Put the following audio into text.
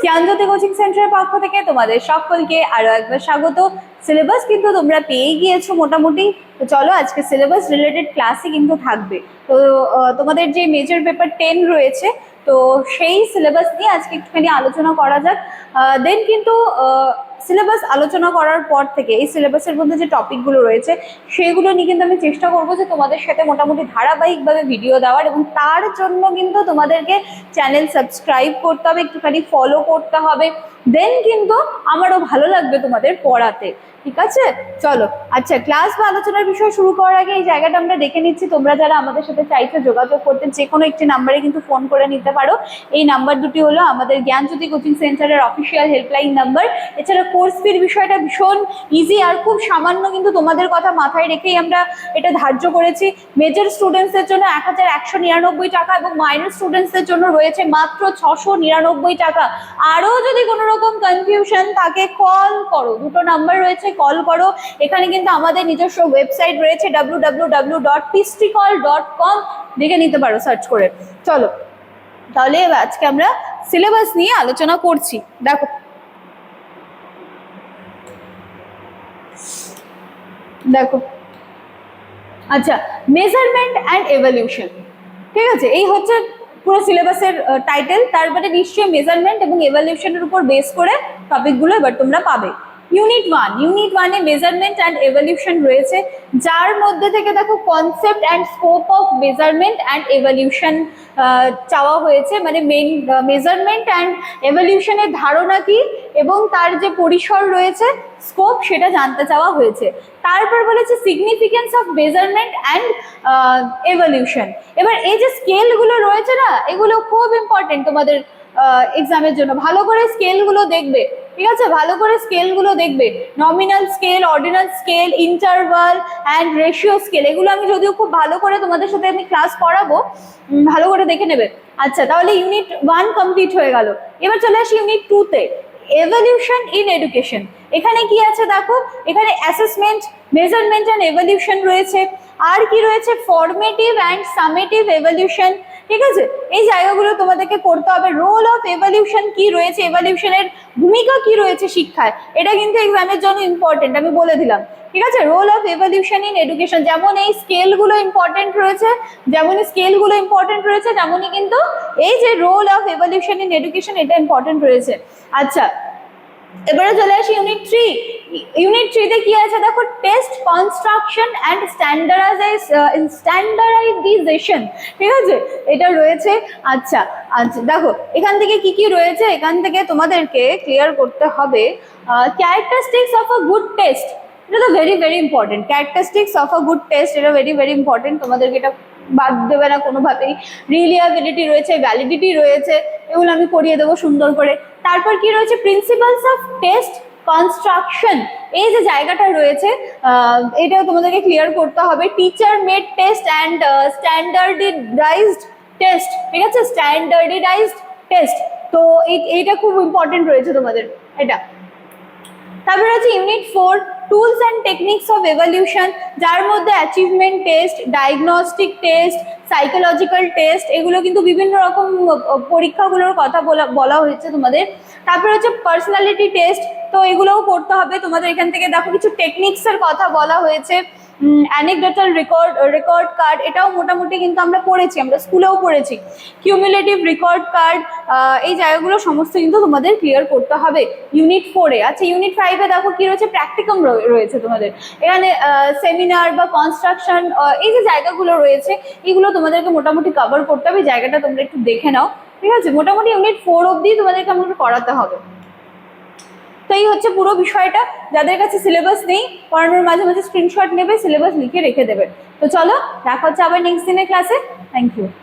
জ্ঞানজ্যোতি coaching সেন্টারের পক্ষ থেকে তোমাদের সকলকে আরো একবার স্বাগত। সিলেবাস কিন্তু তোমরা পেয়ে গিয়েছো মোটামুটি। তো চলো আজকে সিলেবাস রিলেটেড ক্লাসই কিন্তু থাকবে। তো তোমাদের যে মেজর পেপার 10 রয়েছে, তো সেই সিলেবাস নিয়ে আজকে একটুখানি আলোচনা করা যাক। দেন কিন্তু সিলেবাস আলোচনা করার পর থেকে এই সিলেবাসের মধ্যে যে টপিকগুলো রয়েছে সেগুলো নিয়ে কিন্তু আমি চেষ্টা করবো যে তোমাদের সাথে মোটামুটি ধারাবাহিকভাবে ভিডিও দেওয়ার, এবং তার জন্য কিন্তু তোমাদেরকে চ্যানেল সাবস্ক্রাইব করতে হবে, একটুখানি ফলো করতে হবে। দেন কিন্তু আমারও ভালো লাগবে তোমাদের পড়াতে। ঠিক আছে, চলো। আচ্ছা, ক্লাস বা আলোচনার বিষয় শুরু করার আগে এই জায়গাটা আমরা দেখে নিচ্ছি। তোমরা যারা আমাদের সাথে চাইছো যোগাযোগ করতে, যে কোনো একটি নাম্বারে কিন্তু ফোন করে নিতে পারো। এই নাম্বার দুটি হলো আমাদের জ্ঞানজ্যোতি কোচিং সেন্টারের অফিসিয়াল হেল্পলাইন নাম্বার। এছাড়া কোর্স ফির বিষয়টা ভীষণ ইজি আর খুব সামান্য, কিন্তু তোমাদের কথা মাথায় রেখেই আমরা এটা ধার্য করেছি। মেজর স্টুডেন্টসদের জন্য 1199 টাকা এবং মাইনর স্টুডেন্টসদের জন্য রয়েছে মাত্র 699 টাকা। আরও যদি কোনো রকম কনফিউশন থাকে কল করো, দুটো নাম্বার রয়েছে, কল করো। এখানে কিন্তু আমাদের নিজস্ব ওয়েবসাইট রয়েছে www.pisticall.com, দেখে নিতে পারো সার্চ করে। চলো তাহলে আজকে আমরা সিলেবাস নিয়ে আলোচনা করছি। দেখো আচ্ছা, মেজারমেন্ট অ্যান্ড এভলিউশন, ঠিক আছে, এই হচ্ছে পুরো সিলেবাসের টাইটেল। তারপরে নিশ্চয়ই মেজারমেন্ট এবং এভলিউশনের উপর বেস করে টপিকগুলো এবার তোমরা পাবে। ইউনিট 1 মেজারমেন্ট অ্যান্ড এভলিউশন রয়েছে, যার মধ্যে থেকে দেখো concept and scope of measurement and evolution চাওয়া হয়েছে। মানে মেজারমেন্ট অ্যান্ড এভলিউশনের ধারণা কি এবং তার যে পরিসর রয়েছে, স্কোপ, সেটা জানতে চাওয়া হয়েছে। তারপর বলেছে significance of measurement and evolution. এবার এই যে স্কেলগুলো রয়েছে না, এগুলো খুব ইম্পর্টেন্ট তোমাদের এক্সামের জন্য। ভালো করে স্কেলগুলো দেখবে, ঠিক আছে, ভালো করে স্কেলগুলো দেখবে। Nominal scale, ordinal scale, interval and ratio scale, এগুলো আমি যদিও খুব ভালো করে তোমাদের সাথে আমি ক্লাস করাবো, ভালো করে দেখে নেবে। আচ্ছা, তাহলে ইউনিট 1 কমপ্লিট হয়ে গেল। এবার চলে আসি ইউনিট 2-তে, এভলিউশন ইন এডুকেশন। এখানে কি আছে দেখো, এখানে অ্যাসেসমেন্ট, মেজারমেন্ট অ্যান্ড এভলিউশন রয়েছে। আর কি রয়েছে, ফর্মেটিভ অ্যান্ড সামেটিভ এভলিউশন। ঠিক আছে, এই জায়গাগুলো তোমাদেরকে করতে হবে। রোল অফ এভলিউশন কি রয়েছে, এভলিউশনের ভূমিকা কি রয়েছে শিক্ষায়, এটা কিন্তু এক্সামের জন্য ইম্পর্টেন্ট, আমি বলে দিলাম। ঠিক আছে, role of evolution in education, যেমন এই স্কেলগুলো ইম্পর্টেন্ট রয়েছে, তেমনই কিন্তু এই যে role of evolution in education, এটা ইম্পর্টেন্ট রয়েছে। আচ্ছা, এবারে চলে আসি ইউনিট 3। ইউনিট 3-তে কি আছে দেখো, টেস্ট কনস্ট্রাকশন অ্যান্ড স্ট্যান্ডার্ডাইজেশন। ঠিক আছে, এটা রয়েছে। আচ্ছা আচ্ছা, দেখো এখান থেকে কি কি রয়েছে, এখান থেকে তোমাদেরকে ক্লিয়ার করতে হবে characteristics of a good test. এটা তো very very important. Characteristics of a good test, এটা ভেরি ভেরি ইম্পর্টেন্ট, তোমাদেরকে এটা বাদ দেবে না কোনোভাবেই। রিলিয়াবিলিটি রয়েছে, ভ্যালিডিটি রয়েছে, এগুলো আমি করিয়ে দেবো সুন্দর করে। তারপর কি রয়েছে, প্রিন্সিপালস অফ টেস্ট কনস্ট্রাকশন, এই যে জায়গাটা রয়েছে এটাও তোমাদেরকে ক্লিয়ার করতে হবে। Teacher made test and standardised test, ঠিক আছে, স্ট্যান্ডার্ডাইজড টেস্ট। তো এইটা খুব ইম্পর্টেন্ট রয়েছে তোমাদের এটা। তারপরে হচ্ছে unit 4, tools and techniques of evolution, যার মধ্যে achievement test, diagnostic test, psychological test, এগুলো কিন্তু বিভিন্ন রকম পরীক্ষাগুলোর কথা বলা হয়েছে তোমাদের। তারপরে হচ্ছে পার্সোনালিটি টেস্ট, তো এগুলোও করতে হবে তোমাদের। এখান থেকে দেখো কিছু টেকনিক্সের কথা বলা হয়েছে। অ্যানেকডোটাল রেকর্ড কার্ড, এটাও মোটামুটি কিন্তু আমরা পড়েছি, আমরা স্কুলেও পড়েছি। কিউমুলেটিভ রেকর্ড কার্ড, এই জায়গাগুলো সমস্ত কিন্তু তোমাদের ক্লিয়ার করতে হবে ইউনিট 4-এ। আচ্ছা, ইউনিট 5-এ দেখো কি রয়েছে, প্র্যাকটিকাম রয়েছে তোমাদের। এখানে সেমিনার বা কনস্ট্রাকশন, এই যে জায়গাগুলো রয়েছে, এগুলো তোমাদেরকে মোটামুটি কভার করতে হবে। জায়গাটা তোমরা একটু দেখে নাও, ঠিক আছে। মোটামুটি ইউনিট 4 অবধি তোমাদেরকে আমাকে করাতে হবে। তো এই হচ্ছে পুরো বিষয়টা। যাদের কাছে সিলেবাস নেই, পড়ানোর মাঝে মাঝে স্ক্রিনশট নেবে, সিলেবাস লিখে রেখে দেবে। তো চলো, দেখা হচ্ছে আবার নেক্সট দিনের ক্লাসে। Thank you.